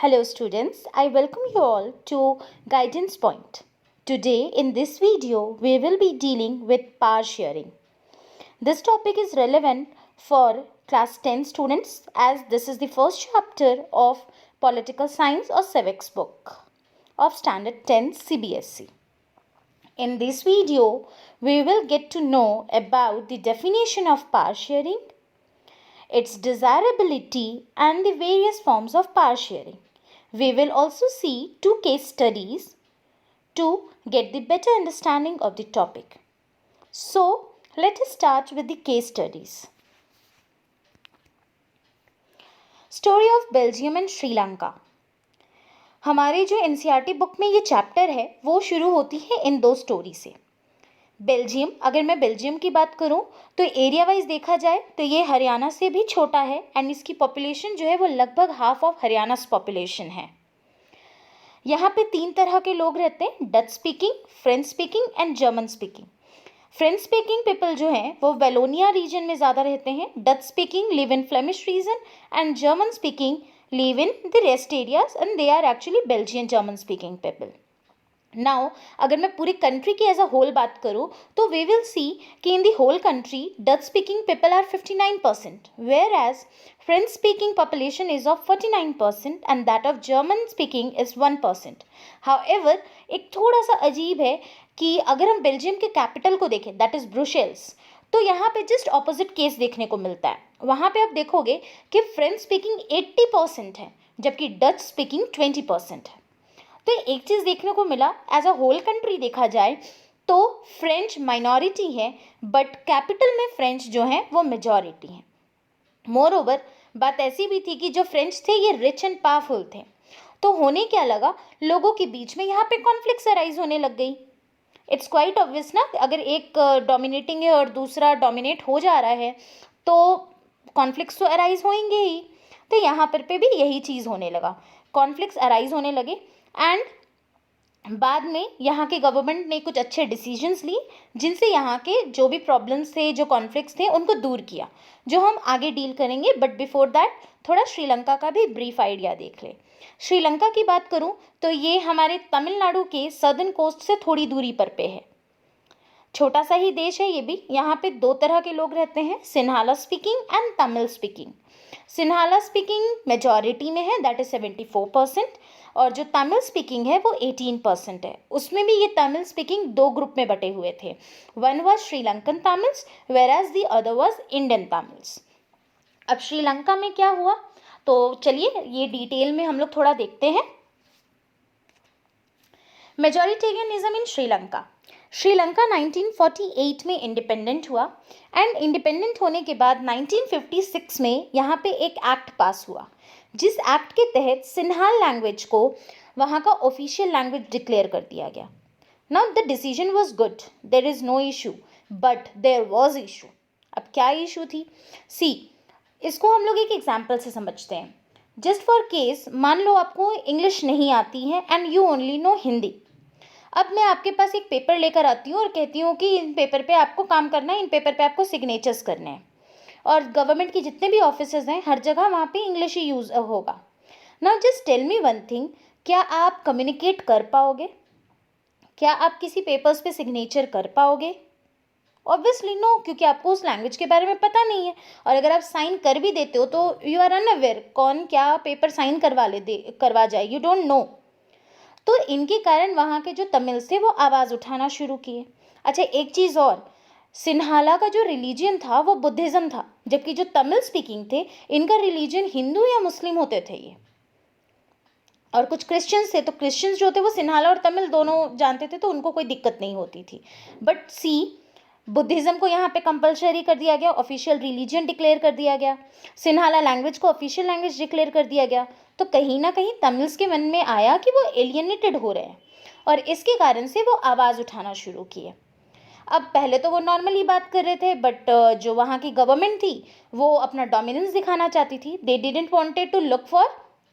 Hello students, I welcome you all to Guidance Point. Today in this video, we will be dealing with power sharing. This topic is relevant for class 10 students as this is the first chapter of Political Science or Civics book of Standard 10 CBSE. In this video, we will get to know about the definition of power sharing, its desirability and the various forms of power sharing. We will also see two case studies to get the better understanding of the topic. So, let us start with the case studies. Story of Belgium and Sri Lanka. हमारे जो NCERT book में ये chapter है वो शुरू होती है इन दो स्टोरी से. बेल्जियम, अगर मैं बेल्जियम की बात करूं तो एरिया वाइज देखा जाए तो ये हरियाणा से भी छोटा है एंड इसकी पॉपुलेशन जो है वो लगभग हाफ ऑफ हरियाणा's पॉपुलेशन है. यहाँ पे 3 तरह के लोग रहते हैं, Dutch speaking, French speaking and German speaking. French speaking people जो हैं वो वेलोनिया रीजन में ज़्यादा रहते हैं, Dutch speaking live in Flemish region and German speaking live in the rest areas and they are actually Belgian German speaking people. Now अगर मैं पूरी कंट्री की एज अ होल बात करूँ तो वी विल सी कि in the whole country Dutch speaking people are 59%, whereas French speaking population is of 49% and that of German speaking is 1%. However एक थोड़ा सा अजीब है कि अगर हम बेल्जियम के कैपिटल को देखें दैट इज ब्रुसेल्स, तो यहाँ पे जस्ट ऑपोजिट केस देखने को मिलता है. वहाँ पे आप देखोगे कि फ्रेंच स्पीकिंग 80% है जबकि डच स्पीकिंग 20% है. तो एक चीज़ देखने को मिला एज अ होल कंट्री देखा जाए तो फ्रेंच माइनॉरिटी है बट कैपिटल में फ्रेंच जो है वो मेजॉरिटी है. मोर ओवर बात ऐसी भी थी कि जो फ्रेंच थे ये रिच एंड पावरफुल थे, तो होने क्या लगा, लोगों के बीच में यहाँ पे कॉन्फ्लिक्ट्स अराइज होने लग गई. इट्स क्वाइट ऑब्वियस ना, अगर एक डोमिनेटिंग है और दूसरा डोमिनेट हो जा रहा है तो कॉन्फ्लिक्ट्स तो अराइज होंगे ही. तो यहाँ पर पे भी यही चीज़ होने लगा, कॉन्फ्लिक्ट्स अराइज होने लगे एंड बाद में यहाँ के गवर्नमेंट ने कुछ अच्छे डिसीजंस ली जिनसे यहाँ के जो भी प्रॉब्लम्स थे, जो कॉन्फ्लिक्ट्स थे उनको दूर किया, जो हम आगे डील करेंगे. बट बिफोर दैट थोड़ा श्रीलंका का भी ब्रीफ आइडिया देख ले. श्रीलंका की बात करूँ तो ये हमारे तमिलनाडु के सदर्न कोस्ट से थोड़ी दूरी पर पे है. छोटा सा ही देश है ये भी. यहाँ पे 2 तरह के लोग रहते हैं, Sinhala speaking and Tamil speaking. Sinhala speaking majority में है दैट इज 74% और जो तमिल स्पीकिंग है वो 18% है. उसमें भी ये तमिल स्पीकिंग 2 ग्रुप में बटे हुए थे. One was Sri Lankan Tamils whereas the other was Indian Tamils. अब श्रीलंका में क्या हुआ तो चलिए ये डिटेल में हम लोग थोड़ा देखते हैं. मेजॉरिटेरियनिज्म इन श्रीलंका. श्रीलंका 1948 में इंडिपेंडेंट हुआ एंड इंडिपेंडेंट होने के बाद 1956 में यहाँ पे एक एक्ट पास हुआ जिस एक्ट के तहत सिन्हाल लैंग्वेज को वहाँ का ऑफिशियल लैंग्वेज डिक्लेयर कर दिया गया. Now the decision was good, there is no issue, but there was issue. अब क्या इशू थी, सी इसको हम लोग एक एग्जाम्पल से समझते हैं. जस्ट फॉर केस मान लो आपको इंग्लिश नहीं आती है and you only know Hindi. अब मैं आपके पास एक पेपर लेकर आती हूँ और कहती हूँ कि इन पेपर पे आपको काम करना है, इन पेपर पे आपको सिग्नेचर्स करने हैं और गवर्नमेंट की जितने भी ऑफिसेज हैं हर जगह वहाँ पे इंग्लिश ही यूज़ होगा. Now just tell me one thing, क्या आप कम्युनिकेट कर पाओगे? क्या आप किसी पेपर्स पे सिग्नेचर कर पाओगे? ऑब्वियसली नो, क्योंकि आपको उस लैंग्वेज के बारे में पता नहीं है. और अगर आप साइन कर भी देते हो तो यू आर अनअवेयर कौन क्या पेपर साइन करवा जाए, यू डोंट नो. तो इनके कारण वहाँ के जो तमिल्स थे वो आवाज़ उठाना शुरू किए. अच्छा एक चीज़ और, सिन्हाला का जो रिलीजन था वो बुद्धिज़्म था जबकि जो तमिल स्पीकिंग थे इनका रिलीजन हिंदू या मुस्लिम होते थे ये, और कुछ क्रिश्चियंस थे. तो क्रिश्चियंस जो थे वो सिन्हाला और तमिल दोनों जानते थे तो उनको कोई दिक्कत नहीं होती थी. बट सी बुद्धिज़्म को यहाँ पे कंपलसरी कर दिया गया, ऑफिशियल रिलीजन डिक्लेयर कर दिया गया, सिन्हाला लैंग्वेज को ऑफिशियल लैंग्वेज डिक्लेयर कर दिया गया. तो कहीं ना कहीं तमिल्स के मन में आया कि वो एलियनेटेड हो रहे हैं और इसके कारण से वो आवाज़ उठाना शुरू किए. अब पहले तो वो नॉर्मली बात कर रहे थे बट जो वहाँ की गवर्नमेंट थी वो अपना डोमिनेंस दिखाना चाहती थी. They didn't wanted to look for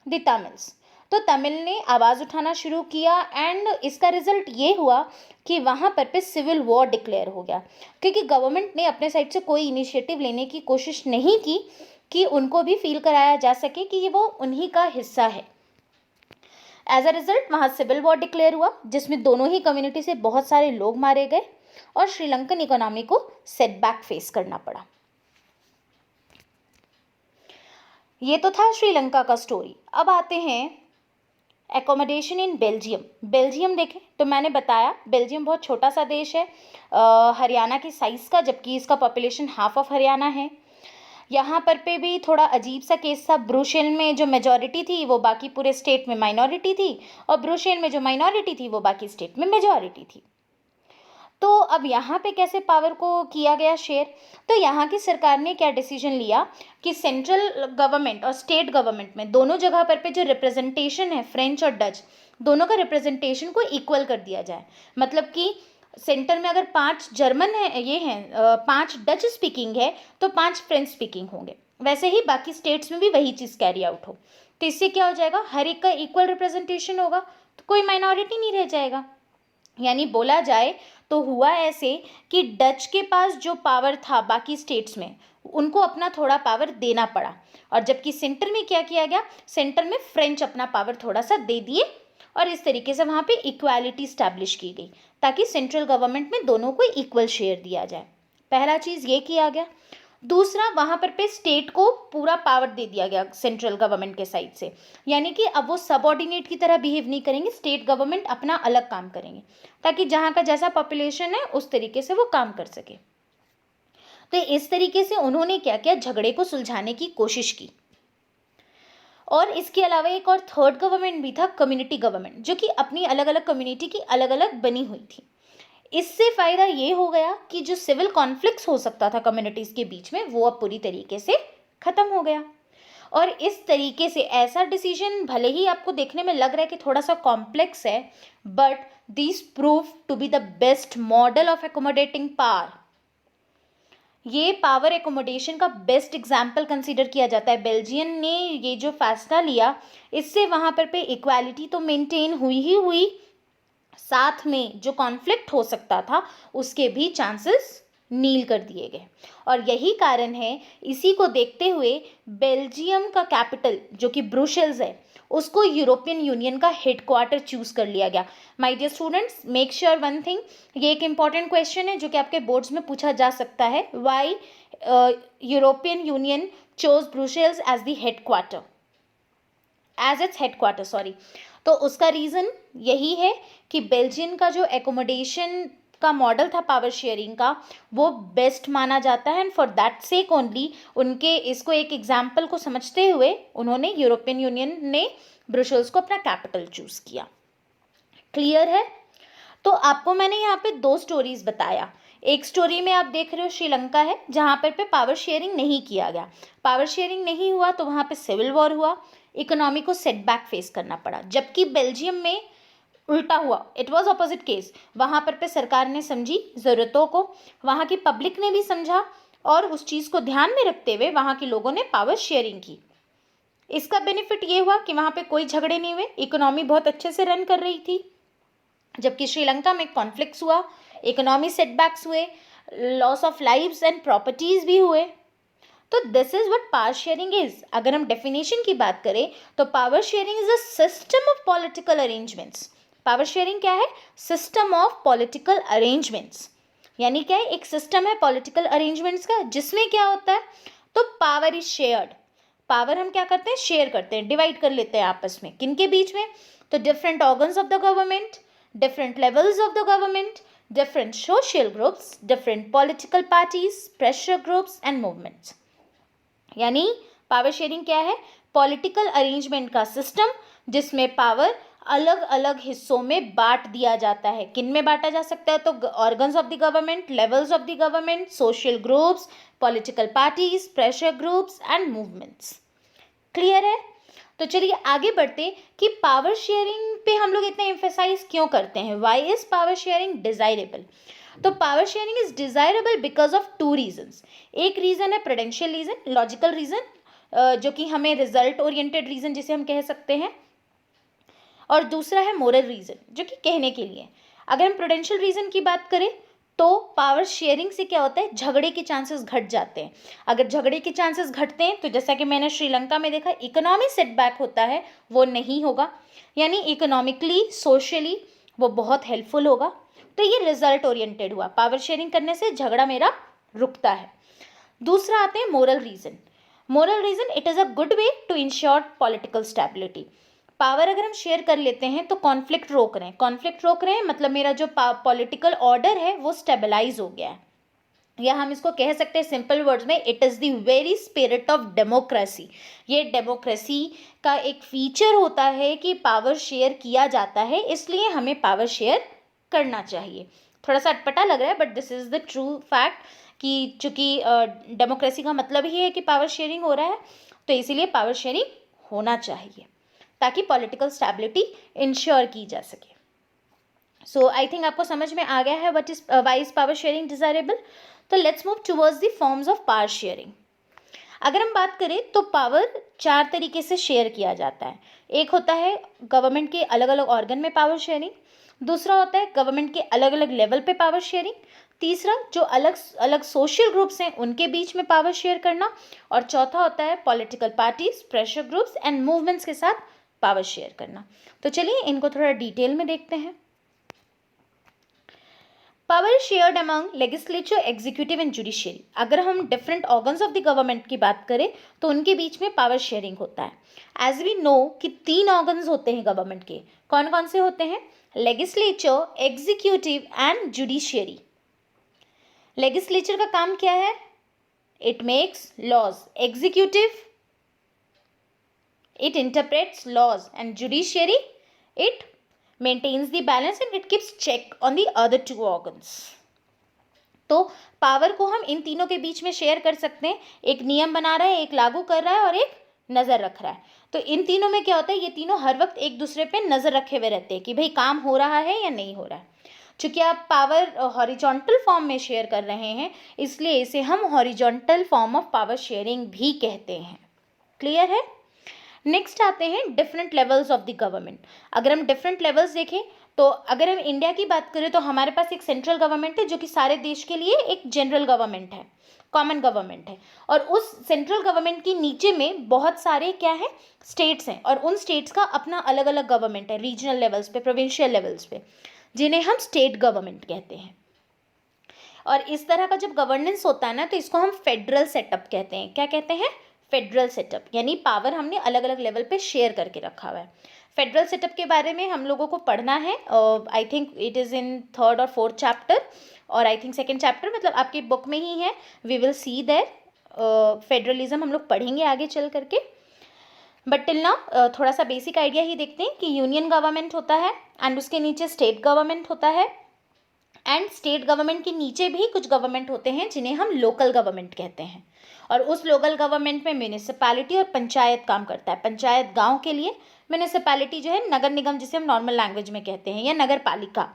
the Tamils. तो तमिल ने आवाज़ उठाना शुरू किया एंड इसका रिजल्ट ये हुआ कि वहाँ पर पे सिविल वॉर डिक्लेयर हो गया क्योंकि गवर्नमेंट ने अपने साइड से कोई इनिशिएटिव लेने की कोशिश नहीं की कि उनको भी फील कराया जा सके कि ये वो उन्हीं का हिस्सा है. एज अ रिजल्ट वहाँ सिविल वॉर डिक्लेयर हुआ, जिसमें दोनों ही कम्युनिटी से बहुत सारे लोग मारे गए और श्रीलंकन इकोनॉमी को सेटबैक फेस करना पड़ा। ये तो था श्रीलंका का स्टोरी। अब आते हैं एकोमोडेशन इन बेल्जियम। बेल्जियम देखें तो मैंने बताया बेल्जियम बहुत छोटा सा देश है, हरियाणा की साइज़ का, जबकि इसका पॉपुलेशन हाफ ऑफ हरियाणा है। यहाँ पर पे भी थोड़ा अजीब सा केस था। ब्रुसेल में जो मेजॉरिटी थी वो बाकी पूरे स्टेट में माइनॉरिटी थी, और ब्रुसेल में जो माइनॉरिटी थी वो बाकी स्टेट में मेजॉरिटी थी। तो अब यहाँ पे कैसे पावर को किया गया शेयर? तो यहाँ की सरकार ने क्या डिसीजन लिया कि सेंट्रल गवर्नमेंट और स्टेट गवर्नमेंट में दोनों जगह पर पे जो रिप्रेजेंटेशन है, फ्रेंच और डच दोनों का रिप्रेजेंटेशन को इक्वल कर दिया जाए। मतलब कि सेंटर में अगर 5 जर्मन है, ये हैं 5 डच स्पीकिंग है, तो 5 फ्रेंच स्पीकिंग होंगे। वैसे ही बाकी स्टेट्स में भी वही चीज़ कैरी आउट हो। तो इससे क्या हो जाएगा, हर एक का इक्वल रिप्रेजेंटेशन होगा, तो कोई माइनॉरिटी नहीं रह जाएगा। यानी बोला जाए तो हुआ ऐसे कि डच के पास जो पावर था बाकी स्टेट्स में, उनको अपना थोड़ा पावर देना पड़ा, और जबकि सेंटर में क्या किया गया, सेंटर में फ्रेंच अपना पावर थोड़ा सा दे दिए, और इस तरीके से वहाँ पे इक्वालिटी स्टैब्लिश की गई ताकि सेंट्रल गवर्नमेंट में दोनों को इक्वल शेयर दिया जाए। पहला चीज़ ये किया गया। दूसरा, वहाँ पर पे स्टेट को पूरा पावर दे दिया गया सेंट्रल गवर्नमेंट के साइड से, यानी कि अब वो सबऑर्डिनेट की तरह बिहेव नहीं करेंगे, स्टेट गवर्नमेंट अपना अलग काम करेंगे ताकि जहाँ का जैसा पॉपुलेशन है उस तरीके से वो काम कर सके। तो इस तरीके से उन्होंने क्या किया, झगड़े को सुलझाने की कोशिश की। और इसके अलावा एक और थर्ड गवर्नमेंट भी था, कम्युनिटी गवर्नमेंट, जो कि अपनी अलग अलग कम्युनिटी की अलग अलग बनी हुई थी। इससे फ़ायदा ये हो गया कि जो सिविल कॉन्फ्लिक्ट्स हो सकता था कम्युनिटीज़ के बीच में, वो अब पूरी तरीके से ख़त्म हो गया। और इस तरीके से ऐसा डिसीजन, भले ही आपको देखने में लग रहा है कि थोड़ा सा कॉम्प्लेक्स है, but this prove to be the best model of accommodating power. ये पावर एकोमोडेशन का बेस्ट एग्जाम्पल कंसीडर किया जाता है। बेल्जियम ने ये जो फैसला लिया, इससे वहाँ पर पे इक्वालिटी तो मेंटेन हुई ही हुई, साथ में जो कॉन्फ्लिक्ट हो सकता था उसके भी चांसेस नील कर दिए गए। और यही कारण है, इसी को देखते हुए बेल्जियम का कैपिटल जो कि ब्रुसेल्स है, उसको यूरोपियन यूनियन का हेडक्वार्टर चूज कर लिया गया। My dear students, make sure one thing, ये एक इंपॉर्टेंट क्वेश्चन है जो कि आपके बोर्ड्स में पूछा जा सकता है। Why European Union chose Brussels as the headquarter, as its headquarter, sorry. तो उसका रीज़न यही है कि बेल्जियम का जो एकोमोडेशन का मॉडल था पावर शेयरिंग का, वो बेस्ट माना जाता है, and for that sake only उनके इसको एक एग्जाम्पल को समझते हुए उन्होंने, यूरोपियन यूनियन ने ब्रुसेल्स को अपना कैपिटल चूज़ किया। क्लियर है? तो आपको मैंने यहाँ पे 2 स्टोरीज बताया। एक स्टोरी में आप देख रहे हो श्रीलंका है, जहाँ पर पे पावर शेयरिंग नहीं किया गया। पावर शेयरिंग नहीं हुआ तो वहाँ पे सिविल वॉर हुआ, इकोनॉमी को सेटबैक फेस करना पड़ा। जबकि बेल्जियम में उल्टा हुआ, इट वॉज अपोजिट केस। वहाँ पर पे सरकार ने समझी ज़रूरतों को, वहाँ की पब्लिक ने भी समझा, और उस चीज़ को ध्यान में रखते हुए वहाँ के लोगों ने पावर शेयरिंग की। इसका बेनिफिट ये हुआ कि वहाँ पे कोई झगड़े नहीं हुए, इकोनॉमी बहुत अच्छे से रन कर रही थी। जबकि श्रीलंका में कॉन्फ्लिक्ट्स हुआ, इकोनॉमी सेटबैक्स हुए, loss of lives and properties भी हुए। तो this is what power sharing is. अगर हम डेफिनेशन की बात करें तो power sharing is a system of political arrangements. Power sharing क्या है? System of political arrangements. यानी क्या है? एक सिस्टम है पॉलिटिकल अरेंजमेंट्स का, जिसमें क्या होता है, तो पावर इज शेयर्ड। पावर हम क्या करते हैं? शेयर करते हैं, डिवाइड कर लेते हैं आपस में। किन के बीच में? तो different organs of the government, different levels of the government, different social groups, different political parties, pressure groups and movements। यानी पावर शेयरिंग क्या है? पॉलिटिकल अरेंजमेंट का सिस्टम जिसमें पावर अलग अलग हिस्सों में बांट दिया जाता है। किन में बांटा जा सकता है? तो organs of the government, levels of the government, social groups, political parties, pressure groups and movements. Clear है? तो चलिए आगे बढ़ते कि पावर शेयरिंग पे हम लोग इतना एम्फेसाइज क्यों करते हैं। Why is power sharing desirable? तो power sharing is desirable because of 2 reasons. एक रीज़न है प्रूडेंशियल रीज़न, लॉजिकल रीज़न, जो कि हमें रिजल्ट ओरिएंटेड रीज़न जिसे हम कह सकते हैं, और दूसरा है मोरल रीज़न, जो कि कहने के लिए। अगर हम प्रूडेंशियल रीज़न की बात करें तो पावर शेयरिंग से क्या होता है, झगड़े के चांसेस घट जाते हैं। अगर झगड़े के चांसेस घटते हैं तो जैसा कि मैंने श्रीलंका में देखा, इकोनॉमी सेटबैक होता है वो नहीं होगा, यानी इकोनॉमिकली सोशली वो बहुत हेल्पफुल होगा। तो ये रिजल्ट ओरिएंटेड हुआ, पावर शेयरिंग करने से झगड़ा मेरा रुकता है। दूसरा आते हैं moral reason. Moral reason, it is a good way to ensure political stability. Power अगर हम शेयर कर लेते हैं तो कॉन्फ्लिक्ट रोक रहे हैं, कॉन्फ्लिक्ट रोक रहे हैं मतलब मेरा जो पॉलिटिकल ऑर्डर है वो स्टेबलाइज हो गया है, या हम इसको कह सकते हैं सिंपल वर्ड्स में, it is the very spirit of democracy. ये डेमोक्रेसी का एक फीचर होता है कि पावर शेयर किया जाता है, इसलिए हमें पावर शेयर करना चाहिए। थोड़ा सा अटपटा लग रहा है but this is the true fact कि चूँकि डेमोक्रेसी का मतलब ही है कि पावर शेयरिंग हो रहा है, तो इसीलिए पावर शेयरिंग होना चाहिए ताकि पॉलिटिकल स्टेबिलिटी इंश्योर की जा सके। सो आई थिंक आपको समझ में आ गया है what is why is power sharing desirable. तो let's move towards the forms of power sharing. अगर हम बात करें तो पावर 4 तरीके से शेयर किया जाता है। एक होता है गवर्नमेंट के अलग अलग ऑर्गन में पावर शेयरिंग, दूसरा होता है गवर्नमेंट के अलग अलग लेवल पे पावर शेयरिंग, तीसरा जो अलग अलग सोशल ग्रुप्स हैं उनके बीच में पावर शेयर करना, और चौथा होता है political parties, pressure groups and movements के साथ पावर शेयर करना। तो चलिए इनको थोड़ा डिटेल में देखते हैं। Power shared among legislature, executive and judiciary. अगर हम different organs of the government की बात करें तो उनके बीच में पावर शेयरिंग होता है। एज वी नो कि 3 ऑर्गन्स होते हैं गवर्नमेंट के, कौन कौन से होते हैं, legislature, executive and judiciary. Legislature का काम क्या है, it makes laws, executive it interprets laws, and judiciary it maintains the balance and it keeps check on the other 2 organs। तो पावर को हम इन तीनों के बीच में शेयर कर सकते हैं, एक नियम बना रहा है, एक लागू कर रहा है और एक नज़र रख रहा है। तो इन तीनों में क्या होता है, ये तीनों हर वक्त एक दूसरे पे नज़र रखे हुए रहते हैं कि भाई काम हो रहा है या नहीं हो रहा है। चूँकि आप पावर हॉरिजॉन्टल फॉर्म में शेयर कर रहे हैं इसलिए इसे हम horizontal form of power sharing भी कहते हैं। क्लियर है। नेक्स्ट आते हैं different levels of the government. अगर हम डिफरेंट लेवल्स देखें तो अगर हम इंडिया की बात करें तो हमारे पास एक सेंट्रल गवर्नमेंट है जो कि सारे देश के लिए एक जनरल गवर्नमेंट है, कॉमन गवर्नमेंट है, और उस सेंट्रल गवर्नमेंट के नीचे में बहुत सारे क्या है, स्टेट्स हैं, और उन स्टेट्स का अपना अलग अलग गवर्नमेंट है, रीजनल लेवल्स पे, प्रोविंशियल लेवल्स पे, जिन्हें हम स्टेट गवर्नमेंट कहते हैं। और इस तरह का जब गवर्नेंस होता है ना तो इसको हम फेडरल सेटअप कहते हैं। क्या कहते हैं, फेडरल सेटअप, यानी पावर हमने अलग अलग लेवल पे शेयर करके रखा हुआ है। फेडरल सेटअप के बारे में हम लोगों को पढ़ना है, I think it is in 3rd और 4th चैप्टर, और आई थिंक 2nd चैप्टर, मतलब आपकी बुक में ही है, we will see there. Federalism हम लोग पढ़ेंगे आगे चल करके, बट टिल नाउ थोड़ा सा बेसिक आइडिया ही देखते हैं कि यूनियन गवर्नमेंट होता है एंड उसके नीचे स्टेट गवर्नमेंट होता है, एंड स्टेट गवर्नमेंट के नीचे भी कुछ गवर्नमेंट होते हैं जिन्हें हम लोकल गवर्नमेंट कहते हैं। और उस लोकल गवर्नमेंट में म्यूनिसिपैलिटी और पंचायत काम करता है। पंचायत गांव के लिए, म्यूनिसिपैलिटी जो है नगर निगम जिसे हम नॉर्मल लैंग्वेज में कहते हैं, या नगर पालिका।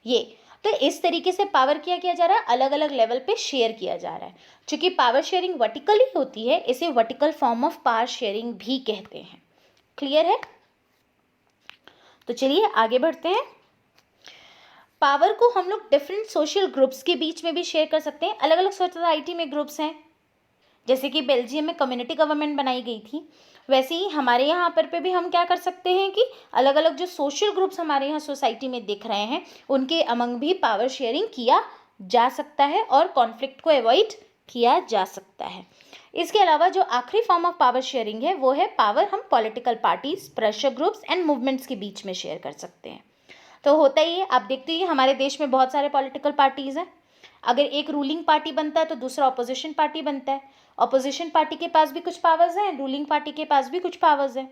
ये तो इस तरीके से पावर किया जा रहा है, अलग अलग लेवल पे शेयर किया जा रहा है। चूँकि पावर शेयरिंग वर्टिकली होती है इसे vertical form of power sharing भी कहते हैं। क्लियर है। तो चलिए आगे बढ़ते हैं। पावर को हम लोग डिफरेंट सोशल ग्रुप्स के बीच में भी शेयर कर सकते हैं। अलग अलग सोसाइटी में ग्रुप्स हैं, जैसे कि बेल्जियम में कम्युनिटी गवर्नमेंट बनाई गई थी, वैसे ही हमारे यहाँ पर पे भी हम क्या कर सकते हैं कि अलग अलग जो सोशल ग्रुप्स हमारे यहाँ सोसाइटी में दिख रहे हैं उनके अमंग भी पावर शेयरिंग किया जा सकता है और कॉन्फ्लिक्ट को अवॉइड किया जा सकता है। इसके अलावा जो आखिरी फॉर्म ऑफ पावर शेयरिंग है वो है पावर हम political parties, pressure groups and movements के बीच में शेयर कर सकते हैं। तो होता ही है, आप देखते ही हमारे देश में बहुत सारे पॉलिटिकल पार्टीज़ हैं। अगर एक रूलिंग पार्टी बनता है तो दूसरा अपोजिशन पार्टी बनता है। अपोजिशन पार्टी के पास भी कुछ पावर्स हैं, रूलिंग पार्टी के पास भी कुछ पावर्स हैं।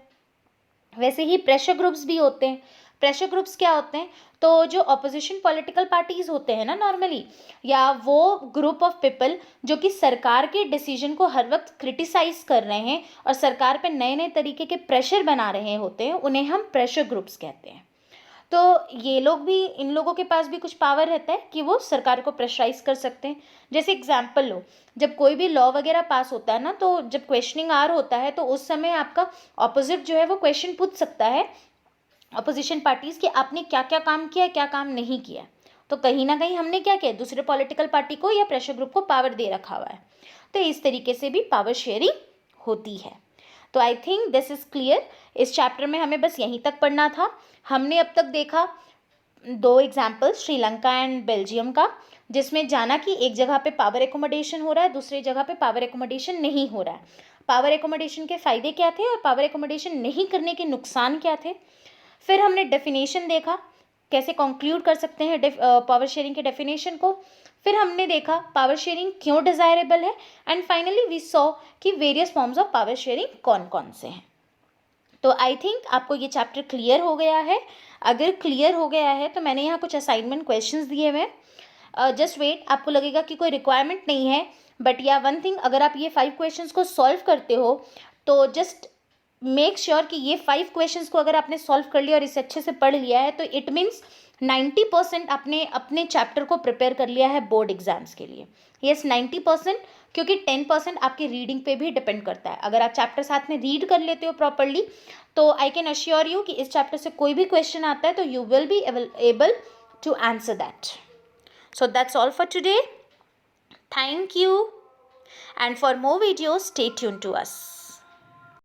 वैसे ही प्रेशर ग्रुप्स भी होते हैं। प्रेशर ग्रुप्स क्या होते हैं, तो जो अपोजिशन पॉलिटिकल पार्टीज होते हैं ना नॉर्मली, या वो ग्रुप ऑफ पीपल जो कि सरकार के डिसीजन को हर वक्त क्रिटिसाइज कर रहे हैं और सरकार पे नए नए तरीके के प्रेशर बना रहे होते हैं, उन्हें हम प्रेशर ग्रुप्स कहते हैं। तो ये लोग भी, इन लोगों के पास भी कुछ पावर रहता है कि वो सरकार को प्रेशराइज कर सकते हैं। जैसे एग्जाम्पल लो, जब कोई भी लॉ वगैरह पास होता है ना, तो जब क्वेश्चनिंग आर होता है तो उस समय आपका ऑपोजिट जो है वो क्वेश्चन पूछ सकता है अपोजिशन पार्टीज कि आपने क्या क्या काम किया, क्या काम नहीं किया। तो कहीं ना कहीं हमने क्या किया, दूसरे पॉलिटिकल पार्टी को या प्रेशर ग्रुप को पावर दे रखा हुआ है। तो इस तरीके से भी पावर शेयरिंग होती है। तो I think this is clear. इस चैप्टर में हमें बस यहीं तक पढ़ना था। हमने अब तक देखा 2 एग्जाम्पल, श्रीलंका एंड बेल्जियम का, जिसमें जाना कि एक जगह पे पावर एकोमोडेशन हो रहा है, दूसरी जगह पे पावर एकोमोडेशन नहीं हो रहा है। पावर एकोमोडेशन के फ़ायदे क्या थे और पावर एकोमोडेशन नहीं करने के नुकसान क्या थे। फिर हमने डेफिनेशन देखा, कैसे कंक्लूड कर सकते हैं पावर शेयरिंग के डेफिनेशन को। फिर हमने देखा पावर शेयरिंग क्यों डिज़ायरेबल है, एंड फाइनली वी सॉ कि various forms of power sharing कौन कौन से हैं। तो आई थिंक आपको ये चैप्टर क्लियर हो गया है। अगर क्लियर हो गया है तो मैंने यहाँ कुछ असाइनमेंट क्वेश्चंस दिए हुए हैं, जस्ट वेट। आपको लगेगा कि कोई रिक्वायरमेंट नहीं है, बट या वन थिंग, अगर आप ये 5 क्वेश्चंस को सॉल्व करते हो तो जस्ट मेक श्योर कि ये 5 क्वेश्चंस को अगर आपने सॉल्व कर लिया और इसे अच्छे से पढ़ लिया है तो इट मीन्स 90% आपने अपने चैप्टर को प्रिपेयर कर लिया है बोर्ड एग्जाम्स के लिए। यस 90%, क्योंकि 10% आपकी रीडिंग पे भी डिपेंड करता है। अगर आप चैप्टर साथ में रीड कर लेते हो प्रॉपरली तो आई कैन अश्योर यू कि इस चैप्टर से कोई भी क्वेश्चन आता है तो you will be able to answer that. So that's all for today. Thank you, and for more videos stay tuned to us.